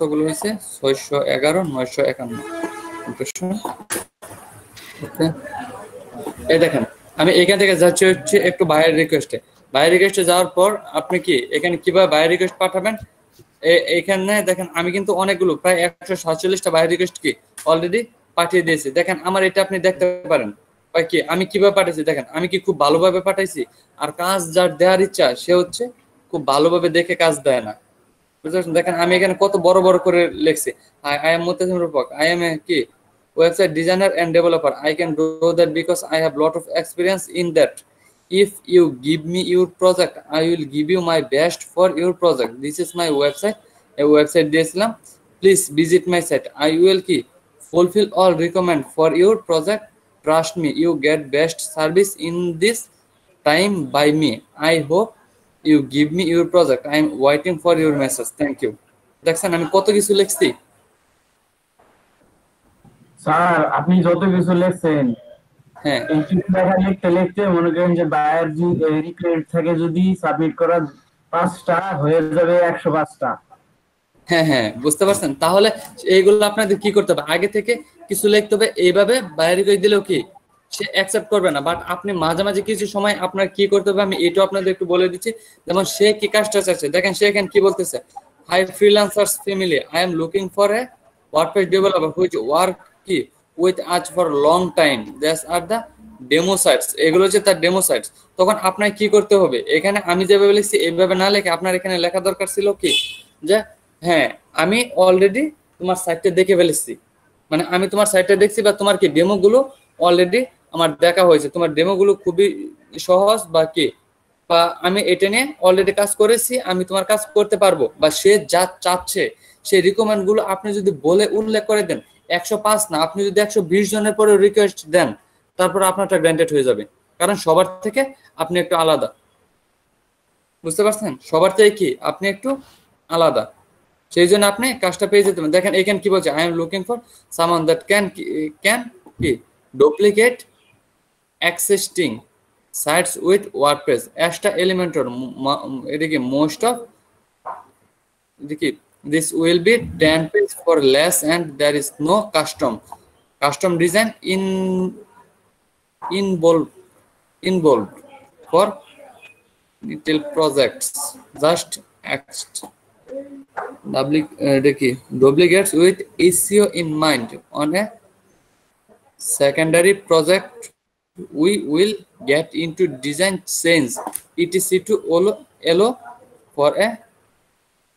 কতগুলো হয়েছে 611 951 ওকে এই দেখেন আমি এখান থেকে যাচ্ছি হচ্ছে একটু বাইরের রিকোয়েস্টে যাওয়ার পর আপনি কি এখানে কিভাবে বাইরের রিকোয়েস্ট পাঠাবেন এইখানে দেখেন আমি কিন্তু অনেকগুলো প্রায় 147টা বাইরের রিকোয়েস্ট কি অলরেডি পাঠিয়ে দিয়েছি দেখেন আমার এটা আপনি দেখতে পারেন কি আমি কিভাবে পাঠাইছি দেখেন আমি কি খুব ভালোভাবে পাঠাইছি আর কাজ যার দেওয়ার ইচ্ছা সে হচ্ছে খুব ভালোভাবে দেখে কাজ দেয় না বুঝতে পারছেন দেখেন আমি এখানে কত বড় বড় করে লিখছি I am Mutasim Rupak I am a কি website designer and developer I can do that because I have lot of experience in that if you give me your project I will give you my best for your project this is my website a website দিয়েছিলাম please visit my site I will কি fulfill all recommend for your project trust me you get best service in this time by me I hope you give me your project I am waiting for your message thank you দেখছেন আমি কত কিছু লিখছি sir আপনি যত কিছু লিখছেন হ্যাঁ এই কিছু লেখা লিখতে লিখতে মনে করেন যে বায়ার রিকোয়েস্ট থেকে যদি সাবমিট করা 5টা হয়ে যাবে 105টা হ্যাঁ হ্যাঁ বুঝতে পারছেন তাহলে এইগুলো আপনাদের কি করতে হবে আগে থেকে কিছু লিখতে হবে এইভাবে বাইরে করে দিলেও কি সে অ্যাকসেপ্ট করবে না বাট আপনি মাঝে মাঝে কিছু সময় আপনার কি করতে হবে আমি এটাও আপনাদের একটু বলে দিচ্ছি যেমন সে কি কাজটা চাচ্ছে দেখেন সে এখানে কি বলতেছে hi freelancers family I am looking for a WordPress developer which work কি with us for long time that's are the demo sites এগুলো হচ্ছে তার ডেমো সাইটস তখন আপনার কি করতে হবে এখানে আমি যেভাবে লিখছি এইভাবে না লিখে আপনার এখানে লেখা দরকার ছিল কি যে হ্যাঁ আমি অলরেডি তোমার সাইটটা দেখে ফেলেছি মানে আমি তোমার সাইটটা দেখছি বা তোমার কি ডেমো গুলো অলরেডি আমার দেখা হয়েছে তোমার ডেমো গুলো খুবই সহজ বা কি বা আমি এটা নিয়ে অলরেডি কাজ করেছি আমি তোমার কাজ করতে পারবো বা সে যা চাচ্ছে সেই রিকমেন্ড গুলো আপনি যদি বলে উল্লেখ করে দেন 105 না আপনি যদি 120 জনের পরে রিকোয়েস্ট দেন তারপর আপনারটা গ্র্যান্টেড হয়ে যাবে কারণ সবার থেকে আপনি একটু আলাদা বুঝতে পারছেন সবার থেকে কি আপনি একটু আলাদা সেই জন্য আপনি কাজটা পেয়ে যেতে পারেন দেখেন এখানে কি বলছে I am looking for someone that can কি duplicate existing sites with WordPress extra Elementor এদিকে most of এদিকে this will be 10 page for less and there is no custom design involved for detailed projects just duplicates with SEO in mind on a secondary project we will get into design sense etc to allow for a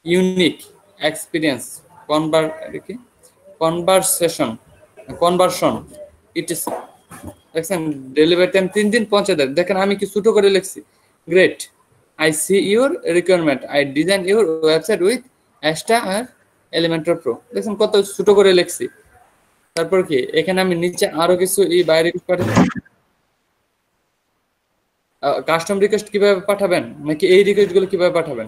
unique experience conversion it is দেখেন delivery time 3 দিন পৌঁছে দেয় দেখেন আমি কি ছোট করে লিখছি great I see your requirement I design your website with Asta আর Elementor Pro দেখেন কত ছোট করে লিখছি তারপর কি এখানে আমি নিচে আরো কিছু এই বাইরে কাস্টম রিকোয়েস্ট কিভাবে পাঠাবেন নাকি এই রিকোয়েস্ট গুলো কিভাবে পাঠাবেন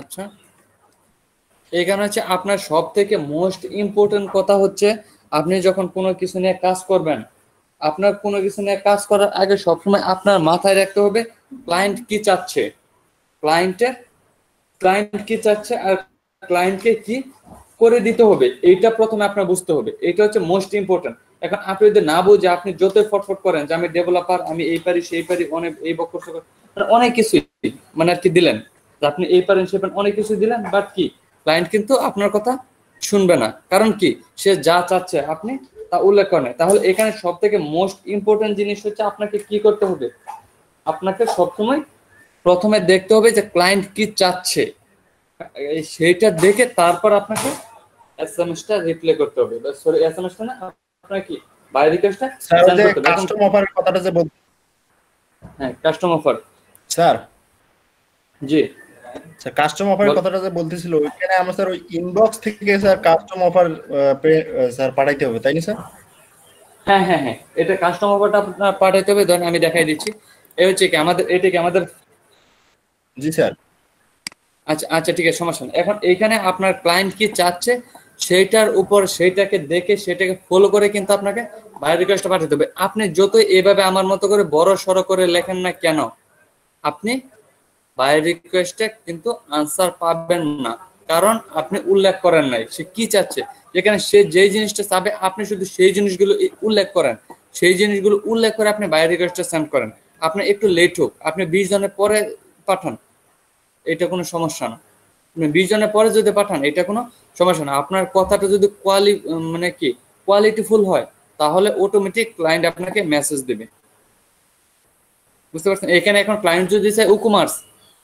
আচ্ছা এখানে হচ্ছে আপনার সব থেকে মোস্ট ইম্পর্টেন্ট কথা হচ্ছে আপনি যখন কোনো কিছু নিয়ে কাজ করবেন আপনার কোনো কিছু নিয়ে কাজ করার আগে সবসময় আপনার মাথায় রাখতে হবে ক্লায়েন্ট কি চাচ্ছে ক্লায়েন্ট কি চাচ্ছে আর ক্লায়েন্টকে কি করে দিতে হবে এইটা প্রথমে আপনার বুঝতে হবে এটা হচ্ছে মোস্ট ইম্পর্টেন্ট এখন আপনি যদি না বুঝে আপনি যতই ফটফট করেন যে আমি ডেভেলপার আমি এই পারি সেই পারি অনেক এই বক্তব্য অনেক কিছু মানে আর কি দিলেন আপনি এই পারেন সে পারেন অনেক কিছু দিলেন বাট কি ক্লায়েন্ট কিন্তু আপনার কথা শুনবে না কারণ কি সে যা চাচ্ছে আপনি তা উল্লেখ করেন তাহলে এখানে সব থেকে মোস্ট ইম্পর্টেন্ট জিনিস হচ্ছে আপনাকে কি করতে হবে আপনাকে সবসময় প্রথমে দেখতে হবে যে ক্লায়েন্ট কি চাচ্ছে সেইটা দেখে তারপর আপনাকে এসএমএসটা রিপ্লাই করতে হবে সরি এসএমএসটা না আপনার কি বাই রিকোয়েস্টটা সেন্ড করতে হবে কাস্টম অফারের কথাটা যে বল হ্যাঁ কাস্টম অফার স্যার জি স্যার কাস্টম অফারের কথাটা যে বলতেছিল ওইখানে আমরা স্যার ওই ইনবক্স থেকে স্যার কাস্টম অফার স্যার পাঠাইতে হবে তাই না স্যার হ্যাঁ হ্যাঁ হ্যাঁ এটা কাস্টম অফারটা আপনার পাঠাইতে হবে ধরেন আমি দেখাই দিচ্ছি এই হচ্ছে কি আমাদের এটা কি আমাদের জি স্যার আচ্ছা আচ্ছা ঠিক আছে সমস্যা নেই এখন এইখানে আপনার ক্লায়েন্ট কি চাচ্ছে সেইটার উপর সেইটাকে দেখে সেটাকে ফলো করে কিন্তু আপনাকে বাই রিকোয়েস্টটা পাঠাতে হবে। আপনি যতই এইভাবে আমার মতো করে বড় সড়ো করে লেখেন না কেন, আপনি বাই রিকোয়েস্টে কিন্তু আনসার পাবেন না, কারণ আপনি উল্লেখ করেন নাই সে কি চাচ্ছে। যেখানে সে যে জিনিসটা চাবে আপনি শুধু সেই জিনিসগুলো উল্লেখ করেন, সেই জিনিসগুলো উল্লেখ করে আপনি বাই রিকোয়েস্টটা সেন্ড করেন। আপনি একটু লেট হোক, আপনি 20 জনের পরে পাঠান, এটা কোনো সমস্যা না। আপনি 20 জনের পরে যদি পাঠান এটা কোনো সমস্যা না। আপনার কথাটা যদি মানে কি কোয়ালিটিফুল হয়, তাহলে অটোমেটিক ক্লায়েন্ট আপনাকে মেসেজ দেবে। বুঝতে পারছেন? এখানে এখন ক্লায়েন্ট যদি চায় উকুমার্স,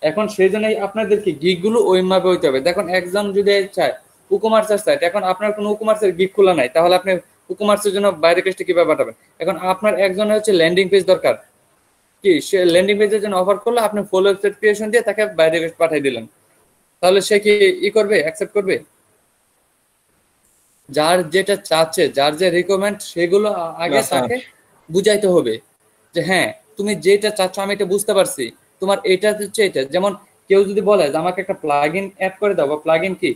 এখন সেই জন্যই আপনাদেরকে গিগগুলো ওইভাবে হইতে হবে। দেখুন একজন যদি চায় উকুমার্সের সাইট, এখন আপনার কোনো উকুমার্সের গিগ খোলা নাই, তাহলে আপনি উকুমার্সের জন্য বাইরে রিকোয়েস্ট কিভাবে পাঠাবেন? এখন আপনার একজনের হচ্ছে ল্যান্ডিং পেজ দরকার, কি সে ল্যান্ডিং পেজের জন্য অফার করলে আপনি ফুল ওয়েবসাইট ক্রিয়েশন দিয়ে তাকে বাইরে রিকোয়েস্ট পাঠিয়ে দিলেন, তাহলে সে কি করবে? অ্যাকসেপ্ট করবে? যার যেটা চাচ্ছে, যার যে রিকোয়ারমেন্ট, সেগুলো আগে তাকে বুঝাইতে হবে যে হ্যাঁ তুমি যেটা চাচ্ছ আমি এটা বুঝতে পারছি, তোমার এটা হচ্ছে এটা। যেমন কেউ যদি বলে যে আমাকে একটা প্লাগইন অ্যাড করে দাও বা প্লাগইন কি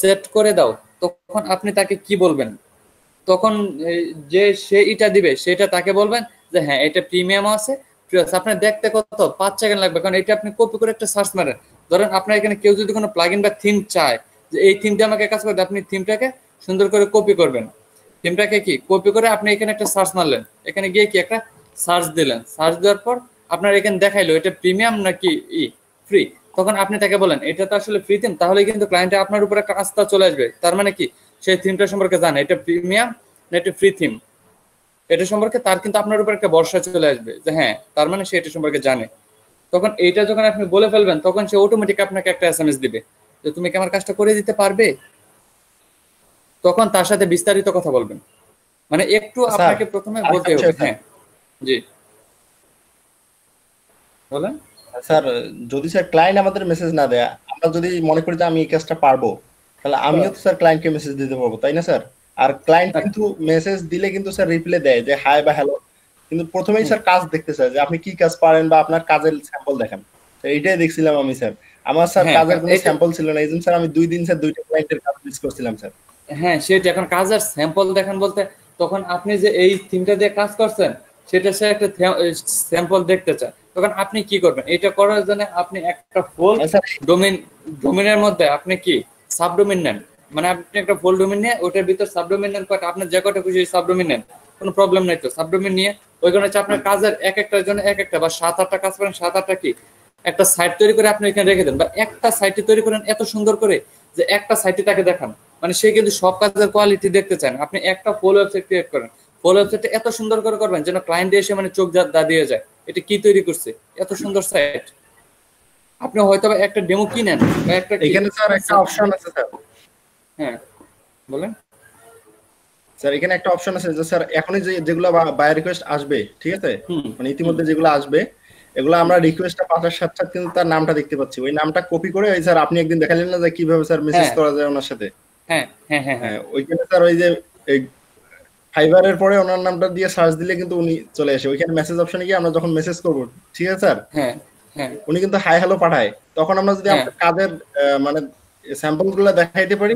সেট করে দাও, তখন আপনি তাকে কি বলবেন? তখন যে সে এটা দিবে সেটা তাকে বলবেন যে হ্যাঁ এটা প্রিমিয়াম আছে, আপনার দেখতে কত 5 সেকেন্ড লাগবে, কারণ এটা আপনি কপি করে একটা সার্চ মারেন। ধরেন আপনার এখানে কেউ যদি কোনো প্লাগইন বা থিম চায় যে এই থিমটা আমাকে কাজ করতে, আপনি থিমটাকে সুন্দর করে কপি করবেন। থিমটাকে কি কপি করে আপনি এখানে একটা সার্চ মারলেন, এখানে গিয়ে কি একটা সার্চ দিলেন, সার্চ দেওয়ার পর আপনার এখানে দেখাইলো এটা প্রিমিয়াম নাকি ফ্রি। তখন আপনি তাকে বলেন এটা তো আসলে ফ্রি থিম, তাহলে কিন্তু ক্লায়েন্টে আপনার উপর একটা আস্থা চলে আসবে। তার মানে কি সেই থিমটা সম্পর্কে জানে এটা প্রিমিয়াম না এটা ফ্রি থিম, এটা সম্পর্কে তার কিন্তু আপনার উপর একটা ভরসা চলে আসবে যে হ্যাঁ তার মানে সে এটা সম্পর্কে জানে। তখন এইটা যখন আপনি বলে ফেলবেন, তখন সে অটোমেটিক আপনাকে একটা এসএমএস দিবে যে তুমি কি আমার কাজটা করে দিতে পারবে। তখন তার সাথে বিস্তারিত কথা বলবেন, মানে একটু আপনাকে প্রথমে বলতে হবে। হ্যাঁ জি বলেন। স্যার যদি স্যার ক্লায়েন্ট আমাদের মেসেজ না দেয়, আমরা যদি মনে করি যে আমি এই কাজটা পারবো, তাহলে আমিও তো স্যার ক্লায়েন্টকে মেসেজ দিতে পারবো, তাই না স্যার? আর ক্লায়েন্ট কিন্তু মেসেজ দিলে কিন্তু স্যার রিপ্লাই দেয় যে হাই বা হ্যালো, কিন্তু প্রথমেই স্যার কাজ দেখতে চায় যে আপনি কি কাজ পারেন বা আপনার কাজের স্যাম্পল দেখান। এইটাই দেখছিলাম আমি স্যার, আমার স্যার কাজের কোনো স্যাম্পল ছিল না, এই জন্য স্যার আমি 2 দিন স্যার 2টা ক্লায়েন্টের কাজ মিস করছিলাম স্যার। হ্যাঁ সেটা এখন কাজের স্যাম্পল দেখান বলতে, তখন আপনি যে এই থিমটা দিয়ে কাজ করছেন সেটা সে একটা স্যাম্পল দেখতে চায়, তখন আপনি কি করবেন? এটা করার জন্য আপনি একটা ফুল ডোমেনের মধ্যে আপনি কি সাবডোমেন নেন, মানে আপনি একটা ফুল ডোমেন নিয়ে ওটার ভিতর সাবডোমেন নেন কয়টা, আপনার যে কয়টা খুশি সাবডোমেন নেন, কোনো প্রবলেম নাই তো। সাবডোমেন নিয়ে ওইখানে হচ্ছে আপনার কাজের এক একটার জন্য এক একটা বা 7-8টা কাজ করেন, 7-8টা কি একটা সাইট তৈরি করে আপনি এখানে রেখে দেন, বা একটা সাইটে তৈরি করেন এত সুন্দর করে যে একটা সাইটে তাকে দেখান, মানে সে কিন্তু সব কাজের কোয়ালিটি দেখতে চান। আপনি একটা ফুল ওয়েবসাইট ক্রিয়েট করেন, ফুল ওয়েবসাইটটা এত সুন্দর করে করবেন যেন ক্লায়েন্ট এসে মানে চোখ দাঁড়িয়ে যায়, এটা কি তৈরি করছে, এত সুন্দর সাইট। আপনি হয়তো একটা ডেমো কিনেন বা একটা এখানে স্যার একটা অপশন আছে স্যার। হ্যাঁ বলেন স্যার এখানে একটা অপশন আছে যে স্যার এখনই যেগুলো বাই রিকোয়েস্ট আসবে, ঠিক আছে, মানে ইতিমধ্যে যেগুলো আসবে এগুলো আমরা রিকোয়েস্টটা পাঠার সাথে সাথে কিন্তু তার নামটা দেখতে পাচ্ছি, ওই নামটা কপি করে ওই স্যার আপনি একদিন দেখালেন না যে কিভাবে স্যার মেসেজ করা যায় ওনার সাথে। হ্যাঁ হ্যাঁ হ্যাঁ হ্যাঁ ওইখানে স্যার ওই যে এই ফাইবারের পরে ওনার নামটা দিয়ে সার্চ দিলে কিন্তু উনি চলে আসে ওইখানে মেসেজ অপশনে গিয়ে আমরা যখন মেসেজ করব, ঠিক আছে স্যার, হ্যাঁ হ্যাঁ উনি কিন্তু হাই হ্যালো পাঠায়। তখন আমরা যদি আমাদের কাজের মানে স্যাম্পল গুলো দেখাইতে পারি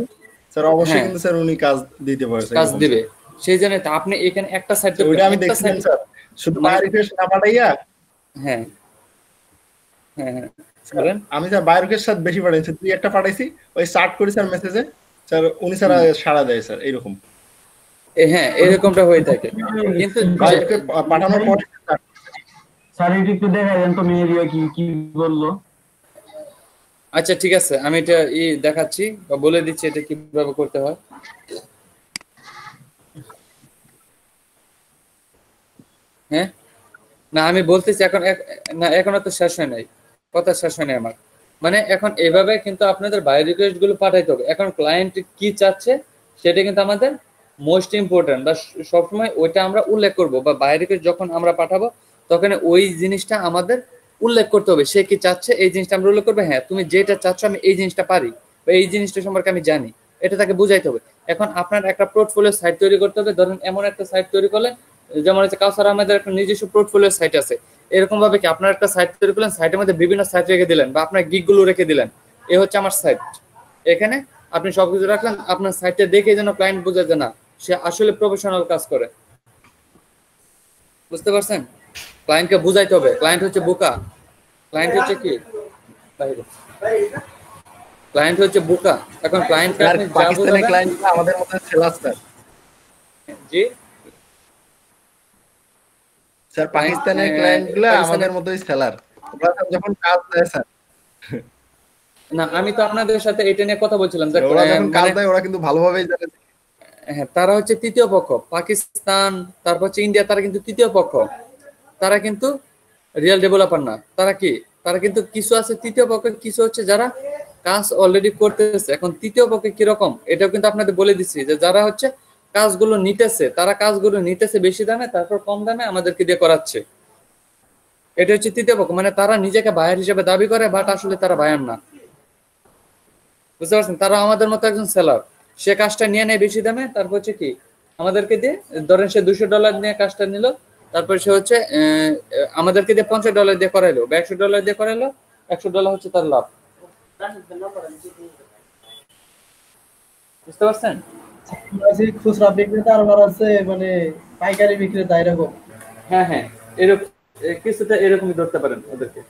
স্যার, অবশ্যই কিন্তু স্যার উনি কাজ দিতে পারে, কাজ দিবে। সেই জন্য তো আপনি এখানে একটা সাইট ওইটা আমি দেখছিলাম স্যার, শুধু বাই রিকোয়েস্ট না পাঠাইয়া। হ্যাঁ হ্যাঁ হ্যাঁ আমি স্যার বাই রিকোয়েস্ট সাথে বেশি পাঠাইছি, তুই একটা পাঠাইছি ওই স্টার্ট করি স্যার মেসেজে, স্যার উনি স্যার সাড়া দেয় স্যার এইরকম। হ্যাঁ এরকমটা হয়ে থাকে, কিন্তু পাঠানোর পরে স্যার এটা একটু দেখাবেন তো মেয়েরিয়া কি কি বললো। আচ্ছা ঠিক আছে, আমি এটা দেখাচ্ছি বা বলে দিচ্ছি এটা কিভাবে করতে হয়। হ্যাঁ না আমি বলতেছি এখন না এখনো তো শেষ হয় নাই, কথা শেষ হয় নাই আমার, মানে এখন এভাবে কিন্তু আপনাদের বাই রিকোয়েস্ট গুলো পাঠাইতে হবে। এখন ক্লায়েন্ট কি চাচ্ছে সেটা কিন্তু আমাদের মোস্ট ইম্পর্টেন্ট, বা সবসময় ওইটা আমরা উল্লেখ করব, বা বাই রিকোয়েস্ট যখন আমরা পাঠাবো তখন ওই জিনিসটা আমাদের উল্লেখ করতে হবে। সে কি চাচ্ছে এই জিনিসটা আমরা উল্লেখ করবো, হ্যাঁ তুমি যেটা চাচ্ছ আমি এই জিনিসটা পারি বা এই জিনিসটা সম্পর্কে আমি জানি, এটা তাকে বুঝাইতে হবে। এখন আপনার একটা পোর্টফোলিও সাইট তৈরি করতে হবে, ধরেন এমন একটা সাইট তৈরি করলেন, যেমন হচ্ছে কাউসার আহমেদের একটা নিজস্ব পোর্টফোলিও সাইট আছে, এরকম ভাবে কি আপনার একটা সাইট তৈরি করলেন, সাইটের মধ্যে বিভিন্ন সাইট রেখে দিলেন বা আপনার গিগ গুলো রেখে দিলেন, এ হচ্ছে আমার সাইট, এখানে আপনি সবকিছু রাখলেন, আপনার সাইটে দেখে যেন ক্লায়েন্ট বোঝা যায় না সে আসলে প্রফেশনাল কাজ করে। বুঝতে পারছেন? ক্লায়েন্টকে বুঝাইতে হবে, ক্লায়েন্ট হচ্ছে বোকা। ক্লায়েন্ট হচ্ছে কি বাইরে, ক্লায়েন্ট হচ্ছে বোকা। এখন ক্লায়েন্টকে স্যার আপনি যা পাকিস্তানের বোঝাবেন। ক্লায়েন্টগুলো আমাদের মতো সেলার স্যার। জি স্যার ক্লায়েন্ট পাকিস্তানের ক্লায়েন্টগুলো আমাদের পাকিস্তানের মতোই সেলার। ওরা যখন কাজ দেয় স্যার, না, আমি তো আপনাদের সাথে এটা নিয়ে কথা বলছিলাম যে ওরা যখন কাজ মানে দেয় ওরা কিন্তু ভালোভাবেই জানে। হ্যাঁ, তারা হচ্ছে তৃতীয় পক্ষ। পাকিস্তান, তারপর হচ্ছে ইন্ডিয়া, তারা কিন্তু তৃতীয় পক্ষ। তারা কিন্তু রিয়েল ডেভেলপার না। তারা কি, তারা কিন্তু কিছু আছে তৃতীয় পক্ষে, কিছু হচ্ছে যারা কাজ অলরেডি করতেছে। এখন তৃতীয় পক্ষে কিরকম এটাও কিন্তু আপনাদের বলে দিচ্ছি, যে যারা হচ্ছে কাজগুলো নিতেছে, তারা কাজগুলো নিতেছে বেশি দামে, তারপর কম দামে আমাদেরকে দিয়ে করাচ্ছে। এটা হচ্ছে তৃতীয় পক্ষ, মানে তারা নিজেকে বায়ার হিসেবে দাবি করে, বাট আসলে তারা বায়ার না। বুঝতে পারছেন? তারা আমাদের মতো একজন সেলার, সে কাজটা নিয়ে নেয় বেশি দামে, তারপর হচ্ছে কি আমাদেরকে দিয়ে, ধরেন সে $200 নিয়ে কাজটা নিল, তারপর সে হচ্ছে আমাদেরকে দিয়ে $50 দিয়ে করাইলো বা $100 দিয়ে করাইলো, $100 হচ্ছে তার লাভ। বুঝতে পারছেন? খুচরা বিক্রেতা আর আছে মানে পাইকারি বিক্রেতা এরকম। হ্যাঁ হ্যাঁ, এরকম কিছুটা এরকমই ধরতে পারেন ওদেরকে।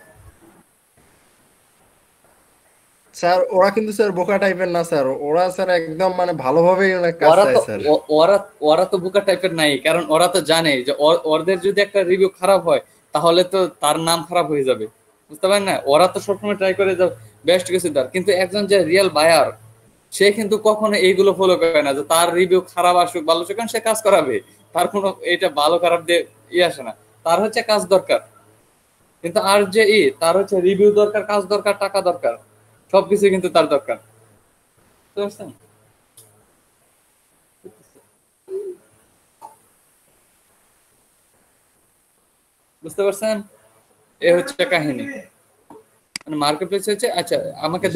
স্যার ওরা কিন্তু স্যার বোকা টাইপের না স্যার, ওরা স্যার একদম মানে ভালোভাবেই কাজ ওরা চায় তো স্যার। ওরা ওরা তো বোকা টাইপের নাই, কারণ ওরা তো জানে যে ওদের যদি একটা রিভিউ খারাপ হয় তাহলে তো তার নাম খারাপ হয়ে যাবে। বুঝতে পারেন না? ওরা তো সবসময় ট্রাই করে যে বেস্ট কিছু দেওয়ার, কিন্তু একজন যে রিয়েল বায়ার সে কিন্তু কখনো এইগুলো ফলো করে না, যে তার রিভিউ খারাপ আসুক ভালো আসুক, কারণ সে কাজ করাবে। তার কোনো এটা ভালো খারাপ দিয়ে আসে না, তার হচ্ছে কাজ দরকার। কিন্তু আর যে তার হচ্ছে রিভিউ দরকার, কাজ দরকার, টাকা দরকার, সবকিছু কিন্তু তার দরকার। বুঝতে পারছেন? বুঝতে পারছেন? এ হচ্ছে কাহিনী, মানে মার্কেট প্লেস হচ্ছে। আচ্ছা আমাকে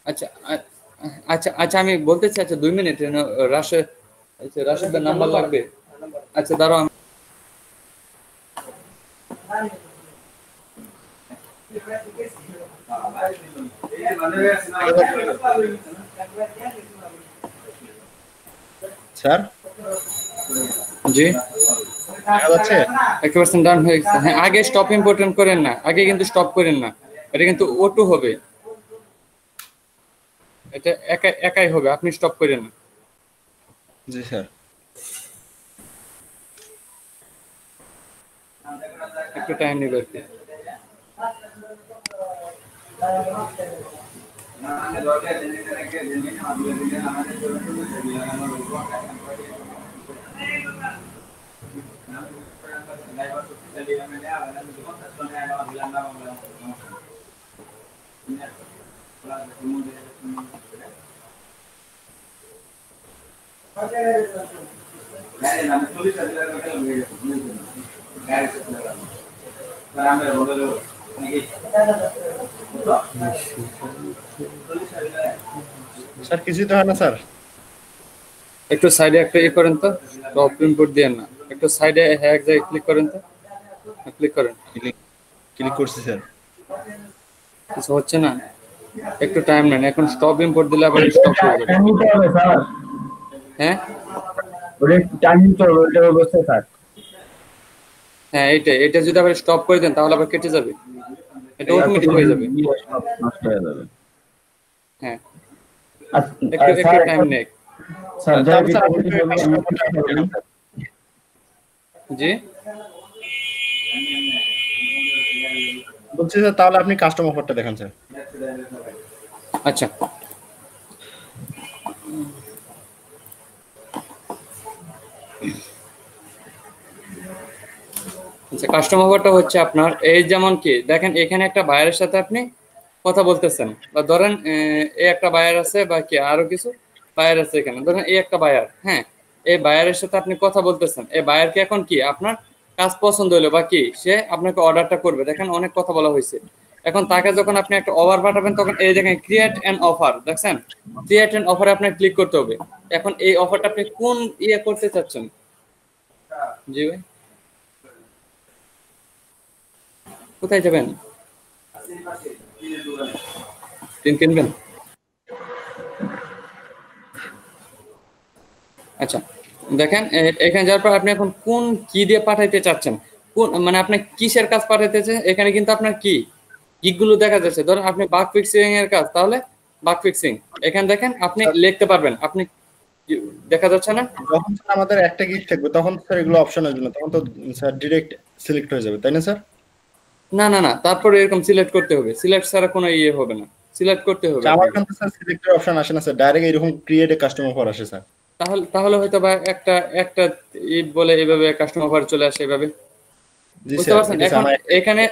আচ্ছা আ- আচ্ছা আচ্ছা আমি বলতেছি, আচ্ছা 2 মিনিট রাশে, আচ্ছা রাশেদের নাম্বার লাগবে। আচ্ছা দাঁড়াও স্যার জি দেখা যাচ্ছে? 100% ডান হয়ে গেছে। হ্যাঁ, আগে স্টপ ইম্পর্টেন্ট করেন না, আগে কিন্তু স্টপ করেন না, এটা কিন্তু O2 হবে, এটা একাই একাই হবে, আপনি স্টপ করেন না। জি স্যার। একটু টাইম নেবে আর কি। স্যার কিছুই তো হয় না স্যার। একটু সাইডে একটা করেন তো, টপ ইনপুট দিয়েন না, একটু সাইডে হ্যাঁ এক জায়গায় ক্লিক করেন তো, ক্লিক করেন। ক্লিক ক্লিক করছি স্যার। কিছু হচ্ছে না, একটু টাইম নেন। এখন স্টপ ইম্পোর্ট দিলে আবার স্টপ হয়ে যাবে। টাইম নিতে হবে স্যার, হ্যাঁ ওটা টাইম নিতে হবে, ওইটার অবস্থায় স্যার। হ্যাঁ, এটা যদি আবার স্টপ করে দেন তাহলে আবার কেটে যাবে, এটা অটোমেটিক হয়ে যাবে। সব নষ্ট হয়ে যাবে। হ্যাঁ, আচ্ছা, একটু স্যার, টাইম নেক। স্যার তাহলে স্যার আপনি একটু কাস্টমার দেখান স্যার। জি বলছি স্যার তাহলে আপনি কাস্টম অফারটা দেখান স্যার। আচ্ছা, আচ্ছা কাস্টমার অফারটা হচ্ছে আপনার এই, যেমন কি দেখেন এখানে একটা বায়ারের সাথে আপনি কথা বলতেছেন, বা ধরেন এই একটা বায়ার আছে বা কি আরো কিছু বায়ার আছে এখানে, ধরেন এই একটা বায়ার, হ্যাঁ এই বায়ারের সাথে আপনি কথা বলতেছেন। এই বায়ারকে এখন কি আপনার কাজ পছন্দ হলো বা কি সে আপনাকে অর্ডারটা করবে, দেখেন অনেক কথা বলা হয়েছে। এখন তাকে যখন আপনি একটা অফার পাঠাবেন তখন এই দেখেন ক্রিয়েট অ্যান অফার, দেখছেন ক্রিয়েট অ্যান অফারে আপনার ক্লিক করতে হবে। এখন এই অফারটা আপনি কোন করতে চাচ্ছেন? জি ভাই, কোথায় যাবেন? টিন কিনবেন? আচ্ছা, দেখেন এখানে যাওয়ার পর আপনি এখন কোন কি দিয়ে পাঠাইতে চাচ্ছেন, কোন মানে আপনি কিসের কাজ পাঠাইতেছেন, এখানে কিন্তু আপনার কি গিগগুলো দেখা যাচ্ছে। ধরেন আপনি বাগ ফিক্সিং এর কাজ, তাহলে বাগ ফিক্সিং এখানে দেখেন আপনি লিখতে পারবেন। আপনি দেখা যাচ্ছে না? যখন স্যার আমাদের একটা গিগ থাকবে তখন স্যার এগুলো অপশন আসবে না, তখন তো স্যার ডিরেক্ট সিলেক্ট হয়ে যাবে, তাই না স্যার? না না না, তারপরে এরকম সিলেক্ট করতে হবে, সিলেক্ট ছাড়া কোনো ইয়ে হবে না, সিলেক্ট করতে হবে আমার আপনাকে। এখানে তো স্যার সিলেক্টের অপশন আসে না স্যার, ডাইরেক্ট এরকম ক্রিয়েট এ কাস্টমার অফার আসে স্যার। তাহলে তাহলে হয়তো বা একটা একটা ইট বলে এভাবে কাস্টমার অফার চলে আসে এভাবে, জি বুঝতে স্যার, পারছেন? এটা এখন আমার এখানে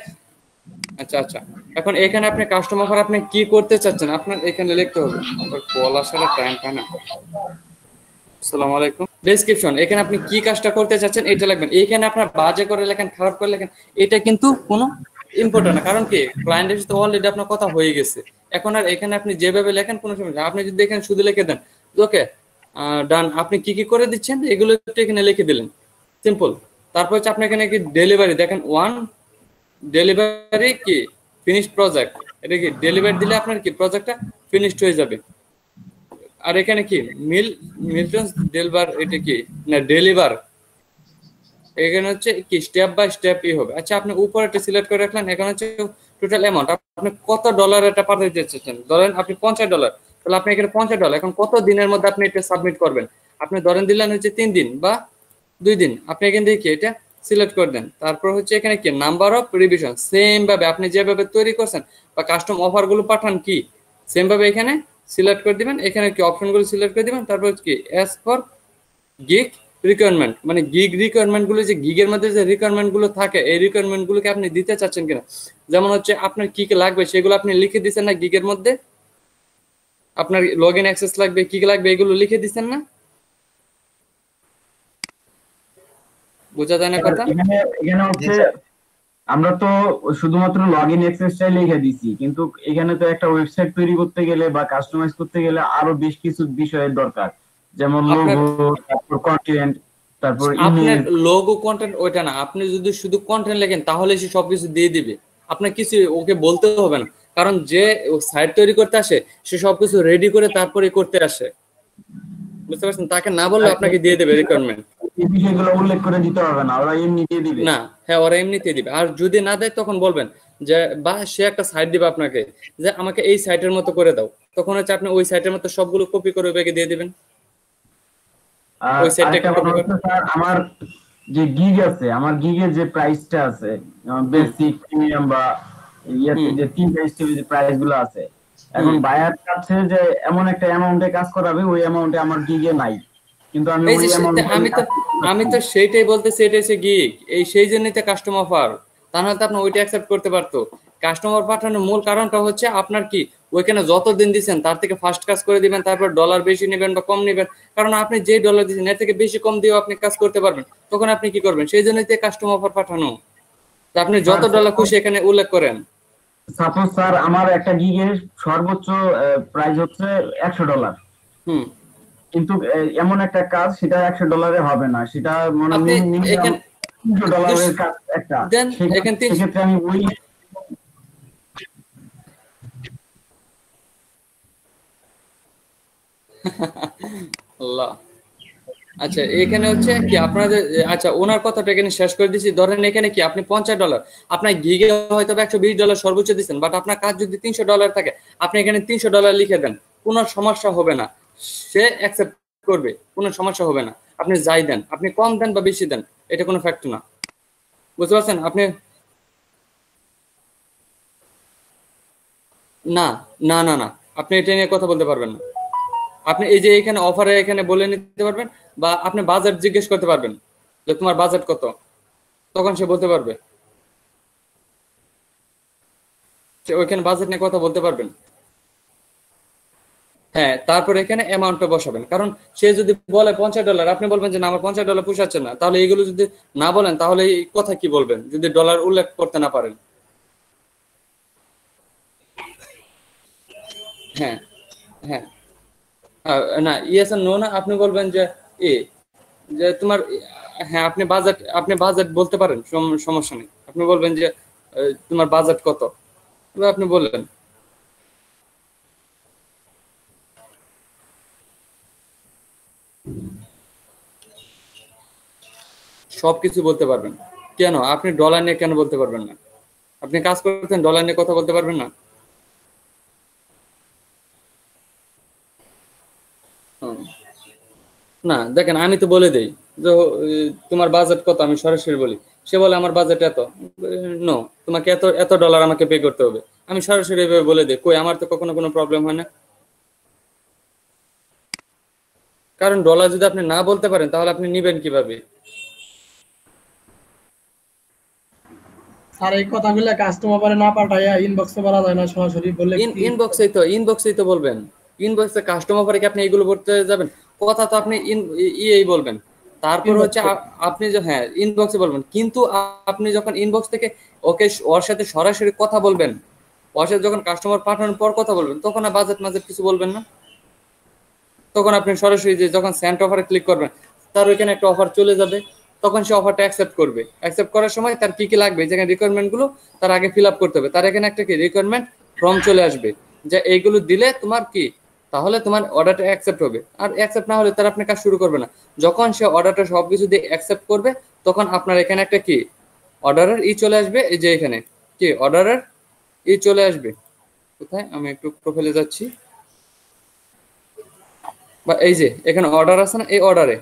আচ্ছা আচ্ছা, এখন এখানে আপনি কাস্টমার অফার আপনি কি করতে চাচ্ছেন আপনার এখানে লিখতে হবে। আবার কল আসার টাইম পায় না। আসসালামু আলাইকুম। ডেসক্রিপশন, এখানে আপনি কি কাজটা করতে চাচ্ছেন এটা লিখবেন। এখানে আপনার বাজে করে লেখেন, খারাপ করে লেখেন, এটা কিন্তু কোনো ইম্পর্টেন্ট না। কারণ কি, ক্লায়েন্টের সাথে অলরেডি আপনার কথা হয়ে গেছে। এখন আর এখানে আপনি যেভাবে লেখেন কোনো সমস্যা নেই। আপনি যদি এখানে শুধু লিখে দেন ওকে ডান, আপনি কি কি করে দিচ্ছেন এগুলো একটু এখানে লিখে দিলেন, সিম্পল। তারপর হচ্ছে আপনি এখানে কি ডেলিভারি দেখেন, ওয়ান ডেলিভারি কি ফিনিশড প্রজেক্ট, এটা কি ডেলিভারি দিলে আপনার কি প্রজেক্টটা ফিনিশড হয়ে যাবে। আর এখানে কি মিল্টন ডেলিভার, এটা কি না ডেলিভার, এখানে হচ্ছে কি স্টেপ বাই স্টেপ ই হবে। আচ্ছা, আপনি উপরে একটা সিলেক্ট করে রাখলেন, এখানে হচ্ছে টোটাল অ্যামাউন্ট, আপনি কত ডলার এটা পাঠাতে চাচ্ছেন। ধরেন আপনি $50, তাহলে আপনি এখানে $50, এখন কত দিনের মধ্যে আপনি এটা সাবমিট করবেন। আপনি ধরেন দিলেন হচ্ছে 3 দিন বা 2 দিন, আপনি এখান থেকে কি এটা সিলেক্ট করে দেন। তারপর হচ্ছে এখানে কি নাম্বার অফ রিভিশন, সেম ভাবে আপনি যেভাবে তৈরি করছেন বা কাস্টম অফার গুলো পাঠান কি সেম ভাবে এখানে সিলেক্ট করে দিবেন। এখানে কি অপশনগুলো সিলেক্ট করে দিবেন। তারপর কি অ্যাজ ফর গিগ রিকোয়ারমেন্ট, মানে গিগ রিকোয়ারমেন্ট গুলো, যে গিগের মধ্যে যে রিকোয়ারমেন্ট গুলো থাকে এই রিকোয়ারমেন্ট গুলোকে আপনি দিতে চাচ্ছেন কিনা। যেমন হচ্ছে আপনার কি কি লাগবে সেগুলো আপনি লিখে দিচ্ছেন না গিগের মধ্যে, আপনার লগ ইন অ্যাক্সেস লাগবে, কি কি লাগবে এগুলো লিখে দিচ্ছেন না। বোঝা যায় না কথা? এখানে এখানে হচ্ছে আমরা তো শুধুমাত্র লগ ইন অ্যাক্সেসটাই লিখে দিছি, কিন্তু এখানে তো একটা ওয়েবসাইট তৈরি করতে গেলে বা কাস্টমাইজ করতে গেলে আরো বেশ কিছু বিষয়ের দরকার, যেমন আপনার লোগো, তারপর কন্টেন্ট, তারপর আপনার ইমেজ। লোগো কন্টেন্ট ওইটা না, আপনি যদি শুধু কন্টেন্ট লেখেন তাহলে সে সবকিছু দিয়ে দিবে, আপনার কিছু ওকে বলতে হবে না। কারণ যে সাইট তৈরি করতে আসে সে সবকিছু রেডি করে তারপরে করতে আসে, বুঝতে পারছেন? তাকে না বললে আপনাকে দিয়ে দেবে রিকোয়ারমেন্ট। এই বিষয়গুলো উল্লেখ করে দিতে হবে না, ওরা এমনি দিয়ে দিবে। না, হ্যাঁ ওরা এমনিতে দিবে। আর যদি না দেয় তখন বলবেন যে, বা সে একটা সাইট দিবে আপনাকে যে আমাকে এই সাইটের মতো করে দাও, তখন হচ্ছে আপনি ওই সাইটের মতো সবগুলো কপি করে ওইভাবে দিয়ে দিবেন। আর ওই সাইটটা আরেকটা কপি কথা করে। হচ্ছে স্যার, আমার যে গিগ আছে, আমার গিগের যে প্রাইসটা আছে, বেসিক, প্রিমিয়াম বা ইয়াতে হুম, যে তিনটা স্টেজে যে প্রাইস গুলো আছে, এখন বায়ার চাচ্ছে যে এমন একটা অ্যামাউন্টে কাজ করাবে, ওই অ্যামাউন্টে আমার গিগে নাই, কিন্তু আমি এই ওই যে অ্যামাউন্টে আমি তো সেইটাই বলতেছি, এটা হচ্ছে গিগ, এই সেই জন্যই তো কাস্টম অফার। তা নাহলে তো আপনি ওইটা অ্যাকসেপ্ট করতে পারতো। কাস্টমার পাঠানোর মূল কারণটা হচ্ছে আপনার কি ওইখানে যত দিন দিচ্ছেন তার থেকে ফার্স্ট কাজ করে দিবেন, তারপর ডলার বেশি নেবেন বা কম নেবেন। কারণ আপনি যে ডলার দিচ্ছেন এর থেকে বেশি কম দিয়েও আপনি কাজ করতে পারবেন, তখন আপনি কি করবেন? সেই জন্যই তো কাস্টম অফার পাঠানো, তা আপনি যত ডলার খুশি এখানে উল্লেখ করেন। সাপোজ স্যার আমার একটা গিগের সর্বোচ্চ প্রাইস হচ্ছে $100, হুম, কিন্তু এমন একটা কাজ সেটা $100 হবে না, সেটা মানে আপনি মিনিমাম এখানে $200 কাজ একটা, দেন, এখানে সেক্ষেত্রে আমি ওই আল্লাহ। আচ্ছা, এখানে হচ্ছে কি আপনাদের, আচ্ছা ওনার কথাটা এখানে শেষ করে দিচ্ছি। ধরেন এখানে কি আপনি $50, আপনার গিগে হয়তো $120 সর্বোচ্চ দিচ্ছেন, বাট আপনার কাজ যদি $300 থাকে, আপনি এখানে $300 লিখে দেন, কোনো সমস্যা হবে না, সে অ্যাকসেপ্ট করবে, কোনো সমস্যা হবে না। আপনি যাই দেন, আপনি কম দেন বা বেশি দেন, এটা কোনো ফ্যাক্ট না, বুঝতে পারছেন আপনি? না না না না, আপনি এটা নিয়ে কথা বলতে পারবেন না। আপনি এই যে এখানে অফারে এখানে বলে নিতে পারবেন, বা আপনি বাজেট জিজ্ঞেস করতে পারবেন যে তোমার বাজেট কত, তখন সে বলতে পারবে, সে ওইখানে বাজেট নিয়ে কথা বলতে পারবেন। হ্যাঁ, তারপর এখানে অ্যামাউন্টটা বসাবেন। কারণ সে যদি বলে $50, আপনি বলবেন যে না আমার $50 পোষাচ্ছে না, তাহলে এইগুলো যদি না বলেন তাহলে এই কথা কি বলবেন যদি ডলার উল্লেখ করতে না পারেন? হ্যাঁ হ্যাঁ, না ইয়েস আর নো না, আপনি বলবেন যে এ, যে তোমার, হ্যাঁ আপনি বাজেট বলতে পারেন, সমস্যা নেই। আপনি বলবেন যে তোমার বাজেট কত, এবার আপনি বললেন। সবকিছু বলতে পারবেন কেন? আপনি ডলার নিয়ে কেন বলতে পারবেন না? আপনি কাজ করতেন, ডলার নিয়ে কথা বলতে পারবেন না? হুম। না দেখেন, আমি তো বলে দেই যে তোমার বাজেট কত, আমি সরাসরি বলি। সে বলে আমার বাজেট এত, নো তোমাকে এত এত ডলার আমাকে পে করতে হবে, আমি সরাসরি এভাবে বলে দিই। কই, আমার তো কখনো কোনো প্রবলেম হয় না। কারণ ডলার যদি আপনি না বলতে পারেন তাহলে আপনি নিবেন কিভাবে? স্যার এই কথাগুলো কাস্টমারে না পাঠাইয়া ইনবক্সে বলা যায় না, সরাসরি বললে কি? ইনবক্সেই তো বলবেন। ইনবক্সে কাস্টমার পরে কি আপনি এইগুলো করতে যাবেন? কথা তো আপনি ইয়েই বলবেন। তারপর হচ্ছে ইনবক্সে আপনি যে হ্যাঁ ইনবক্সে বলবেন, কিন্তু আপনি যখন ইনবক্স থেকে ওকে ওর সাথে সরাসরি কথা বলবেন, ওর সাথে যখন কাস্টমার পাঠানোর পর কথা বলবেন, তখন আর বাজেট মাজেট কিছু বলবেন না। তখন আপনি সরাসরি যে যখন সেন্ট অফারে ক্লিক করবেন, তার ওইখানে একটা অফার চলে যাবে, তখন সে অফারটা অ্যাকসেপ্ট করবে। অ্যাকসেপ্ট করার সময় তার কি কি লাগবে, যেখানে রিকোয়ারমেন্ট গুলো তার আগে ফিল আপ করতে হবে, তার এখানে একটা কি রিকোয়ারমেন্ট ফর্ম চলে আসবে, যে এইগুলো দিলে তোমার কি, তাহলে তোমার অর্ডারটা অ্যাকসেপ্ট হবে। আর অ্যাকসেপ্ট না হলে তার আপনি কাজ শুরু করবে না। যখন সে অর্ডারটা সবকিছু দিয়ে অ্যাকসেপ্ট করবে, তখন আপনার এখানে একটা কি অর্ডারের চলে আসবে, এই যে এখানে কি অর্ডারের চলে আসবে। কোথায়, আমি একটু প্রোফাইলে যাচ্ছি, বা এই যে এখানে অর্ডার আছে না, এই অর্ডারে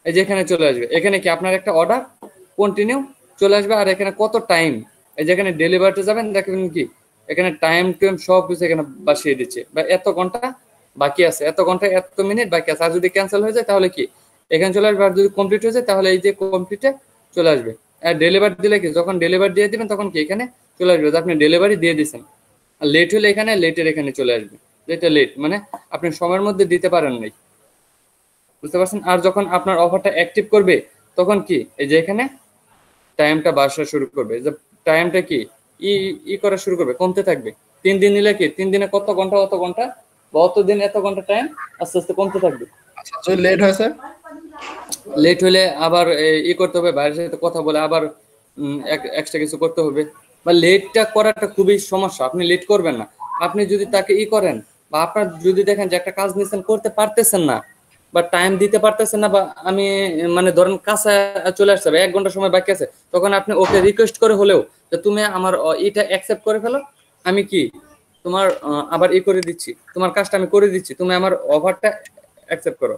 এই যে এখানে চলে আসবে। এখানে কি আপনার একটা অর্ডার কন্টিনিউ চলে আসবে, আর এখানে কত টাইম, এই যে এখানে ডেলিভারিতে যাবেন, দেখবেন কি এখানে টাইম টাইম সব কিছু এখানে বাসিয়ে দিচ্ছে, বা এত ঘন্টা বাকি আছে, এত ঘন্টা এত মিনিট বাকি আছে। আর যদি ক্যান্সেল হয়ে যায় তাহলে কি এখানে চলে আসবে, আর যদি কমপ্লিট হয়ে যায় তাহলে এই যে কমপ্লিটে চলে আসবে। আর ডেলিভারি দিলে কি, যখন ডেলিভারি দিয়ে দিবেন তখন কি এখানে চলে আসবে যে আপনি ডেলিভারি দিয়ে দিচ্ছেন। আর লেট হলে এখানে লেটের এখানে চলে আসবে, যেটা লেট মানে আপনি সময়ের মধ্যে দিতে পারেন নাই, বুঝতে পারছেন? আর যখন আপনার অফারটা অ্যাক্টিভ করবে, তখন কি এই যে এখানে টাইমটা বাড়া শুরু করবে, যে টাইমটা কি ই ই করা শুরু করবে, কমতে থাকবে। 3 দিন নিলে কি 3 দিনে কত ঘন্টা অত ঘন্টা, বা অত দিন এত ঘন্টা টাইম আস্তে আস্তে কমতে থাকবে। আচ্ছা যদি লেট হয়েছে? লেট হলে আবার করতে হবে, বাইরের সাথে কথা বলে আবার এক্সট্রা কিছু করতে হবে। বা লেটটা করাটা খুবই সমস্যা, আপনি লেট করবেন না। আপনি যদি তাকে করেন, বা আপনার যদি দেখেন যে একটা কাজ নিচ্ছেন করতে পারতেছেন না, বা টাইম দিতে পারতেছেন না, বা আমি মানে ধরেন কাছে চলে আসছে, 1 ঘন্টা সময় বাকি আছে, তখন আপনি ওকে রিকোয়েস্ট করে হলেও যে তুমি আমার এটা অ্যাকসেপ্ট করে ফেলো, আমি কি তোমার আবার করে দিচ্ছি, তোমার কাজটা আমি করে দিচ্ছি, তুমি আমার অফারটা অ্যাকসেপ্ট করো।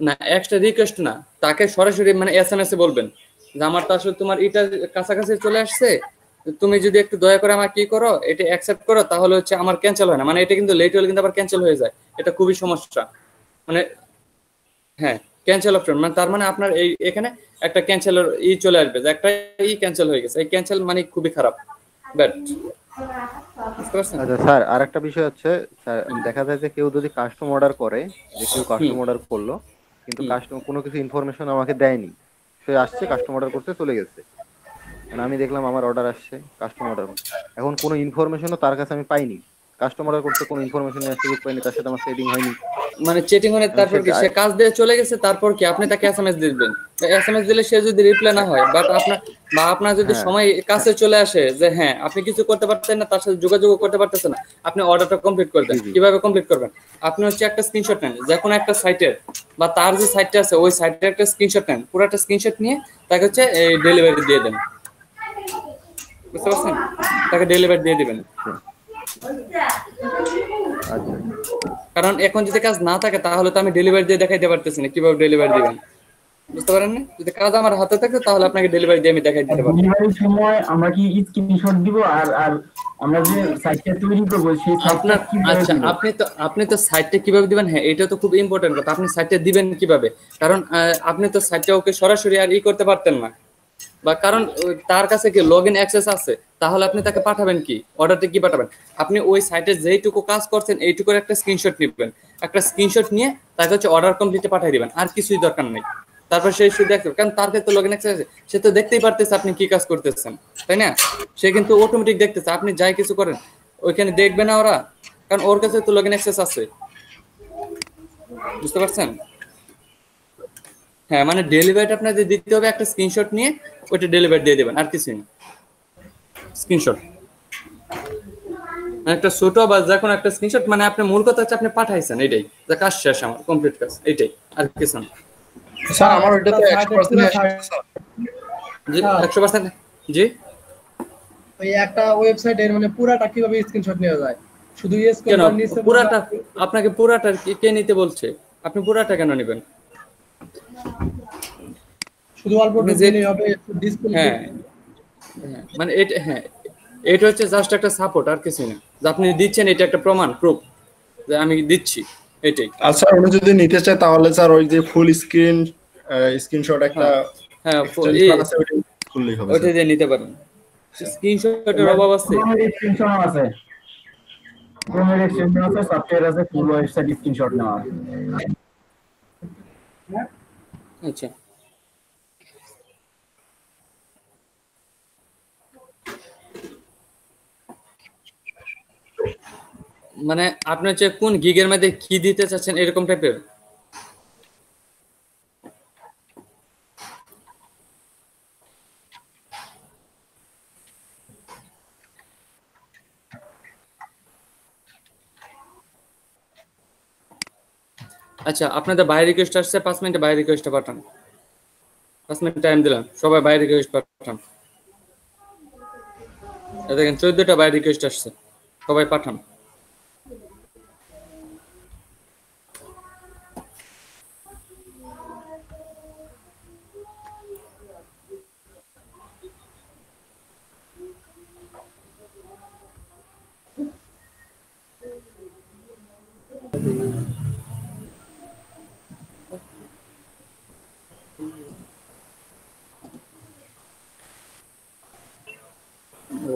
না এক্সট্রা রিকোয়েস্ট না, তাকে সরাসরি মানে এসএমএস এ বলবেন যে আমার তো আসলে তোমার এটা কাছাকাছি চলে আসছে, তুমি যদি একটু দয়া করে আমাকে কি করো, এটা অ্যাকসেপ্ট করো, তাহলে হচ্ছে আমার ক্যান্সেল হয় না। মানে এটা কিন্তু লেট হলে কিন্তু আবার ক্যান্সেল হয়ে যায়, এটা খুবই সমস্যা। মানে হ্যাঁ ক্যান্সেল অপশন, মানে তার মানে আপনার এই এখানে একটা ক্যান্সেলের চলে আসবে, যে একটা ক্যান্সেল হয়ে গেছে, এই ক্যান্সেল মানে খুবই খারাপ, ব্যাড। বুঝতে পারছেন? আচ্ছা স্যার, আরেকটা বিষয় হচ্ছে স্যার, দেখা যায় যে কেউ যদি কাস্টম অর্ডার করে, যে কেউ হুম কাস্টম অর্ডার করলো কিন্তু হুম কাস্টম কোনো কিছু ইনফরমেশন আমাকে দেয়নি, সে আসছে কাস্টম অর্ডার করতে চলে গেছে, মানে আমি দেখলাম আমার অর্ডার আসছে, কাস্টম অর্ডার, এখন কোনো ইনফরমেশনও তার কাছে আমি পাইনি, কাস্টম অর্ডার করতে কোনো ইনফরমেশন মেসেজ পাইনি, তার সাথে আমার সেটিং হয়নি, মানে চেটিং হলে এবং তারপর কি সে কাজ দিয়ে চলে গেছে, তারপর কি আপনি তাকে এসএমএস দিবেন, এসএমএস দিলে সে যদি রিপ্লাই না হয়, বাট আপনার বা আপনার যদি হ্যাঁ সময় কাছে চলে আসে যে হ্যাঁ আপনি কিছু করতে পারতেন না, তার সাথে যোগাযোগ করতে পারতেছেন না, আপনি অর্ডারটা কমপ্লিট করে জি দেন। জি কিভাবে কমপ্লিট করবেন? আপনি হচ্ছে একটা স্ক্রিনশট নেন, যে কোনো একটা সাইটের বা তার যে সাইটটা আছে ওই সাইটের একটা স্ক্রিনশট নেন, পুরো একটা স্ক্রিনশট নিয়ে তাকে হচ্ছে এই ডেলিভারি দিয়ে দেন। বুঝতে পারছেন? তাকে ডেলিভারি দিয়ে দিবেন। আচ্ছা কারণ এখন যদি কাজ না থাকে তাহলে তো আমি ডেলিভারি দিয়ে দেখাইতে পারতেছি না কিভাবে ডেলিভারি দিবেন। বুঝতে পারেন না? যদি কাজ আমার হাতে থাকে তাহলে আপনাকে ডেলিভারি দিয়ে আমি দেখাই দিতে পারবো। ডেলিভারির সময় আমরা কি স্ক্রিনশট দিব, আর আর আমরা যে সাইটটা তৈরি করব সেই সাইটটা আপনার কিভাবে আচ্ছা, দিব? আপনি তো সাইটটা কিভাবে দিবেন, হ্যাঁ এটা তো খুব ইম্পর্টেন্ট কথা। আপনি সাইটটা দিবেন কিভাবে? কারণ আপনি তো সাইটটা ওকে সরাসরি আর করতে পারতেন না, বা কারণ তার কাছে কি লগইন অ্যাক্সেস আছে, তাহলে আপনি তাকে পাঠাবেন কি, অর্ডারটা কি পাঠাবেন? আপনি ওই সাইটে যেইটুকু কাজ করছেন এইটুকুর একটা স্ক্রিনশট নেবেন, একটা স্ক্রিনশট নিয়ে তাকে হচ্ছে অর্ডার কমপ্লিটে পাঠিয়ে দিবেন, আর কিছুই দরকার নেই। তারপর সে শুধু দেখবে, কারণ তার ক্ষেত্রে লগইন অ্যাক্সেস আছে, সে তো দেখতেই পারতেছে আপনি কি কাজ করতেছেন, তাই না? সে কিন্তু অটোমেটিক দেখতেছে আপনি যাই কিছু করেন, ওইখানে দেখবে না ওরা, কারণ ওর কাছে তো লগইন অ্যাক্সেস আছে। বুঝতে পারছেন? হ্যাঁ মানে ডেলিভারিটা আপনাদের দিতে হবে, একটা স্ক্রিনশট নিয়ে ওইটা ডেলিভারি দিয়ে দেবেন, আর কিছুই না। স্ক্রিনশট একটা ছোট বা যে কোনো একটা স্ক্রিনশট, মানে আপনি মূল কথা হচ্ছে আপনি পাঠাইছেন, এটাই যে কাজ শেষ, আমার কমপ্লিট কাজ, এটাই, আর কিছু না। স্যার আমার ওইটা তো আপনার 100% পুরো আসছে স্যার। জি হ্যাঁ। 100%। জি ওই একটা ওয়েবসাইটের মানে পুরাটা কিভাবে স্ক্রিনশট নেওয়া যায়? শুধু ইয়েস কেন করবার নিচে পুরাটা, আপনাকে পুরাটা কে নিতে বলছে? আপনি পুরাটা কেন নেবেন? শুধু অল্প আপনি যে দিলেই হবে, ডিসপ্লে। হ্যাঁ হ্যাঁ, মানে এটা হ্যাঁ, এটা হচ্ছে জাস্ট একটা সাপোর্ট, আর কিছু না। যে আপনি দিচ্ছেন এটা একটা প্রমাণ, প্রুফ যে আমি দিচ্ছি, এটাই। আর স্যার উনি যদি নিতে চায় তাহলে স্যার ওই যে ফুল স্ক্রিনশট একটা হ্যাঁ হ্যাঁ, এক্সটেনশন আছে ওইটা খুললেই হবে ওইটা স্যার। দিয়ে নিতে পারেন। স্ক্রিনশটের অভাব আছে। ক্রোমের এক্সটেনশন আছে, ক্রোমের এক্সটেনশন আছে, সফটওয়্যার আছে, ফুল ওয়েবসাইট স্ক্রিনশট নেওয়া। আচ্ছা মানে আপনি হচ্ছে কোন গিগের মধ্যে কি দিতে চাচ্ছেন, এরকম টাইপের? আচ্ছা আপনাদের বাইরে রিকোয়েস্ট আসছে, 5 মিনিটে বাইরে রিকোয়েস্টটা পাঠান। 5 মিনিট টাইম দিলাম, সবাই বাইরে রিকোয়েস্ট পাঠান। দেখেন 14টা বাইরে রিকোয়েস্ট আসছে, সবাই পাঠান।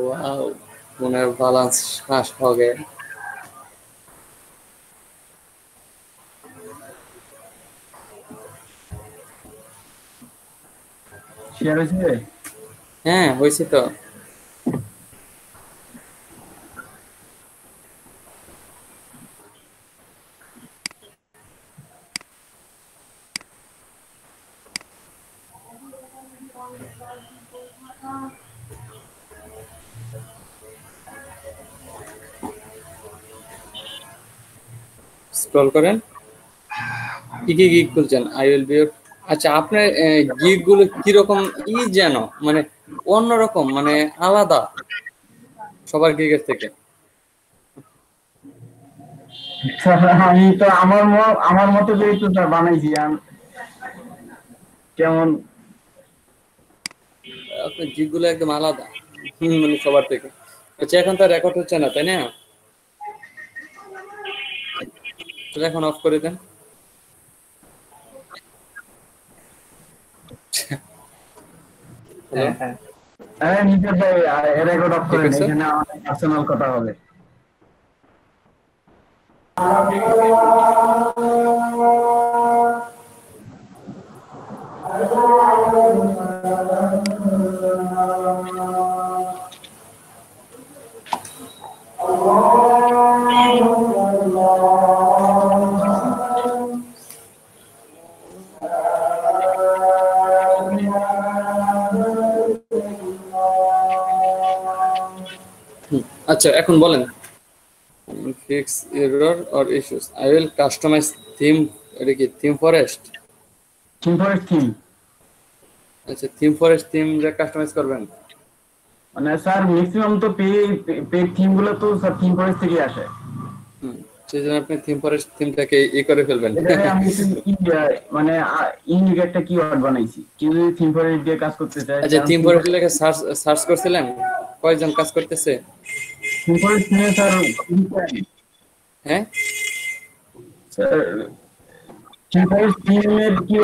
वाओ पुनः बैलेंस फास्ट हो गए। শেয়ার হয়েছে? হ্যাঁ হয়েছে তো। স্ক্রল করেন, কি কি গিগ খুলছেন? I will be. আচ্ছা আপনার গিগ গুলো কিরকম যেন মানে অন্যরকম, মানে আলাদা সবার গিগের থেকে। আমি তো আমার মতো করে একটু বানাইছি কেমন। আপনার গিগ গুলো একদম আলাদা, মানে সবার থেকে। আচ্ছা এখন তো রেকর্ড হচ্ছে না তাই না? তাহলে এখন অফ করে দেন। হ্যালো হ্যাঁ নিজের ভাই রেকর্ড অফ ঠিক করেন, আছে। এখানে আমাদের পার্সোনাল কথা হবে। আচ্ছা এখন বলেন, fix error or issues. I will customize theme, এটা কি theme forest? Theme forest theme আচ্ছা থিম ফরেস্ট থিম কাস্টমাইজ করবেন। মানে স্যার ম্যাক্সিমাম তো পেড থিম গুলো তো স্যার থিম ফরেস্ট থেকে আসে। সেই জন্য আপনি থিম ফরেস্ট থিমটাকে করে ফেলবেন। এখানে আমি মানে ইউনিক একটা কিওয়ার্ড বানাইছি, কেউ যদি থিম ফরেস্ট দিয়ে কাজ করতে চায়। আচ্ছা থিম ফরেস্ট লেখা সার্চ করছিলেন, কয়জন কাজ করতেছে? থিম ফরেস্ট নিয়ে স্যার হ্যাঁ স্যার থিম ফরেস্ট থিমের কি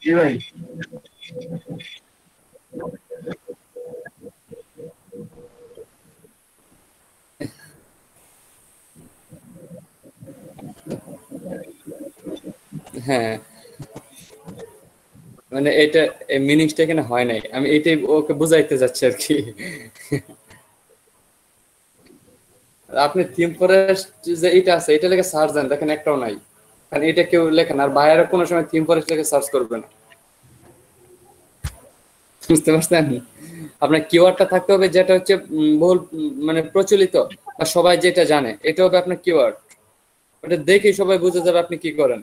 জি ভাই। হ্যাঁ মানে এটা মিনিংসটা এখানে হয় নাই, আমি এটাই ওকে বুঝাইতে যাচ্ছি আর কি। আপনি থিম ফরেস্ট যে এটা আছে এটা লেগে সার্চ দেন, দেখেন একটাও নাই, কারণ এটা কেউ লেখেন আর বাইরে কোনো সময় থিম ফরেস্ট লেগে সার্চ করবে না। বুঝতে পারছেন? আপনার কিওয়ার্ডটা থাকতে হবে যেটা হচ্ছে বহুল মানে প্রচলিত বা সবাই যেটা জানে, এটা হবে আপনার কিওয়ার্ড। ওটা দেখেই সবাই বুঝে যাবে আপনি কি করেন।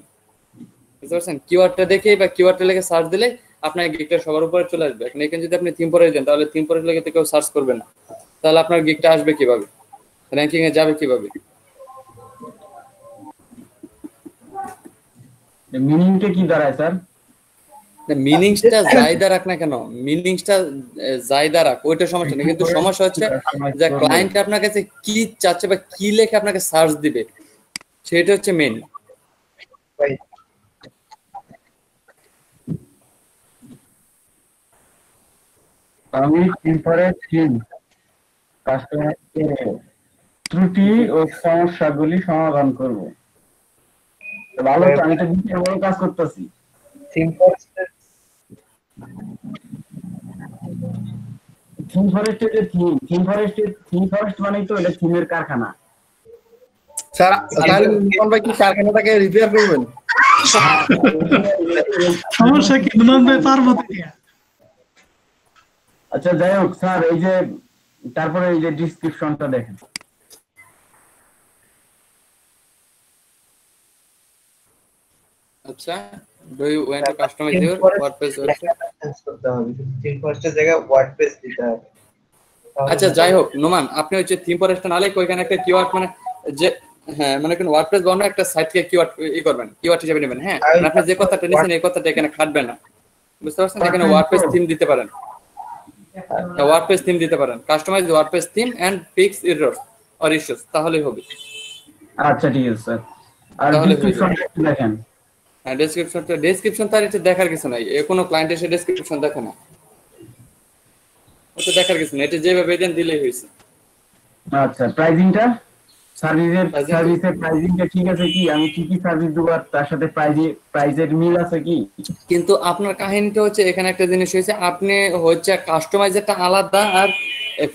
বুঝতে পারছেন? কিওয়ার্ডটা দেখেই বা কিওয়ার্ডটা লেগে সার্চ দিলে আপনার গিগটা সবার উপরে চলে আসবে। এখন এখানে যদি আপনি থিম ফরেস্ট দেন তাহলে থিম ফরেস্ট লেগে তো কেউ সার্চ করবে না, তাহলে আপনার গিগটা আসবে কিভাবে, র্যাঙ্কিং এ যাবে কিভাবে? মিনিংটা কি দাঁড়ায় স্যার? মিনিংসটা জায়দা রাখ না কেন, মিনিংসটা জায়দা রাখ, ওইটা সমস্যা নেই, কিন্তু সমস্যা হচ্ছে যে ক্লায়েন্ট আপনার কাছে কি চাচ্ছে বা কি লেখে আপনাকে সার্চ দিবে, সেটা হচ্ছে মেইন। আমি থিম ফরেস্ট থিম কাস্টমার ত্রুটি ও সমস্যাগুলি সমাধান করব। ভালো তো, আমি তো বিশাল বড় কাজ করতেছি। থিম ফরেস্টের যে থিম ফরেস্ট মানেই তো এটা থিমের কারখানা। স্যার তাহলে নিপন ভাই কি কারখানাটাকে রিপেয়ার করবেন? সমস্যা কি পারবো থেকে। আচ্ছা যাই হোক স্যার, এই যে তারপরে এই যে ডিসক্রিপশনটা দেখেন। আচ্ছা, do you want to customize your WordPress website? করতে হবে, থিম ফরেস্টের জায়গায় ওয়ার্ডপ্রেস দিতে হবে। আচ্ছা যাই হোক নোমান, আপনি হচ্ছে থিম ফরেস্ট না লিখে ওইখানে একটা কিওয়ার্ড মানে যে হ্যাঁ মানে কোন ওয়ার্ডপ্রেস বানানো একটা সাইটকে কিওয়ার্ড করবেন, কিওয়ার্ড হিসেবে নেবেন। হ্যাঁ, আপনি যে কথাটা নিছেন এই কথাটা এখানে খাটবে না। বুঝতে পারছেন? এখানে ওয়ার্ডপ্রেস থিম দিতে পারেন, ওয়ার্ডপ্রেস থিম দিতে পারেন, customize WordPress theme and fix error or issues, তাহলেই হবে। আচ্ছা ঠিক আছে স্যার। আর তাহলে ডিসক্রিপশনটা একটু দেখেন। হ্যাঁ, ডেসক্রিপশন তার এটা দেখার কিছু নাই, কোনো ক্লায়েন্ট এসে ডেসক্রিপশন দেখে না, ওটা দেখার কিছু নাই, এটা যেভাবে দেন দিলেই হয়েছে। আচ্ছা, প্রাইজিংটা সার্ভিসের প্রাইজিংটা ঠিক আছে কি? আমি কি কি সার্ভিস দেবো আর তার সাথে প্রাইজের মিল আছে কি? কিন্তু আপনার কাহিনীটা হচ্ছে এখানে একটা জিনিস হয়েছে, আপনি হচ্ছে কাস্টমাইজারটা আলাদা আর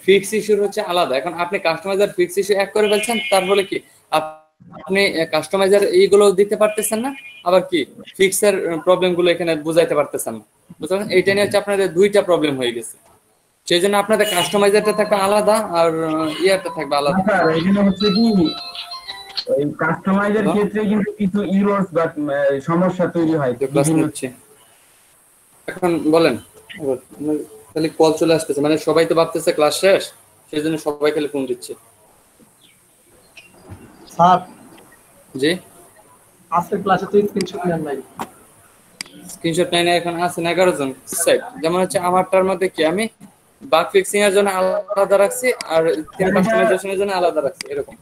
ফিক্স ইস্যুর হচ্ছে আলাদা। এখন আপনি কাস্টমাইজার ফিক্স ইস্যু এক করে ফেলছেন, তারপরে কি আপনি কাস্টমাইজার এইগুলো দিতে পারতেছেন না, আবার কি ফিক্সের প্রবলেম গুলো এখানে বুঝাইতে পারতেছেন না। বুঝতে পারছেন? এইটা নিয়ে হচ্ছে আপনাদের দুইটা প্রবলেম হয়ে গেছে, সেই জন্য আপনাদের কাস্টমাইজারটা থাকবে আলাদা আর ইয়ারটা থাকবে আলাদা। স্যার এখানে হচ্ছে কি ওই কাস্টমাইজের ক্ষেত্রে কিন্তু কিছু ইরর্স বা সমস্যা তৈরি হয়। এখন বলেন, খালি কল চলে আসতেছে, মানে সবাই তো ভাবতেছে ক্লাস শেষ, সেই জন্য সবাই খালি ফোন দিচ্ছে। স্যার জি, আজকের ক্লাসে তো স্ক্রিনশট নেন নাই। স্ক্রিনশট নেয় না, এখন আছেন 11 জন সেট। যেমন হচ্ছে আমারটার মধ্যে কি আমি বাগ ফিক্সিং এর জন্য আলাদা রাখছি আর কাস্টমাইজেশনের জন্য আলাদা রাখছি, এরকম।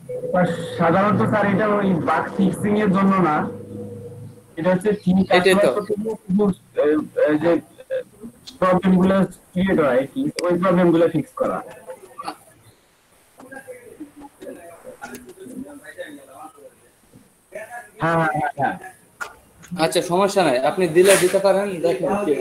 সাধারণত স্যার এটা ওই বাগ ফিক্সিং এর জন্য না, এটা হচ্ছে থিম যে প্রবলেম গুলো ক্রিয়েট হয় কি ওই প্রবলেম গুলো ফিক্স করা। হ্যাঁ হ্যাঁ হ্যাঁ, আচ্ছা সমস্যা নাই, আপনি দিলে দিতে পারেন, দেখেন কি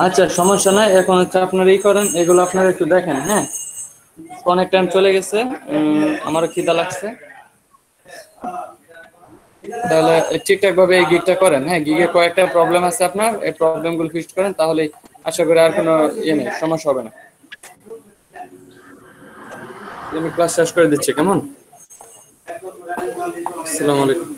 আচ্ছা সমস্যা নাই। এখন হচ্ছে আপনারা এই করেন, এগুলো আপনারা একটু দেখেন। হ্যাঁ, অনেক টাইম চলে গেছে, আমারও খিদা লাগছে, তাহলে ঠিকঠাক ভাবে এই গিগটা করেন। হ্যাঁ, গিগে কয়েকটা প্রবলেম আছে আপনার, এই প্রবলেম গুলো ফিক্স করেন, তাহলে আশা করি আর কোনো নেই, সমস্যা হবে না। আমি ক্লাস শেষ করে দিচ্ছি, কেমন? আসসালামু আলাইকুম।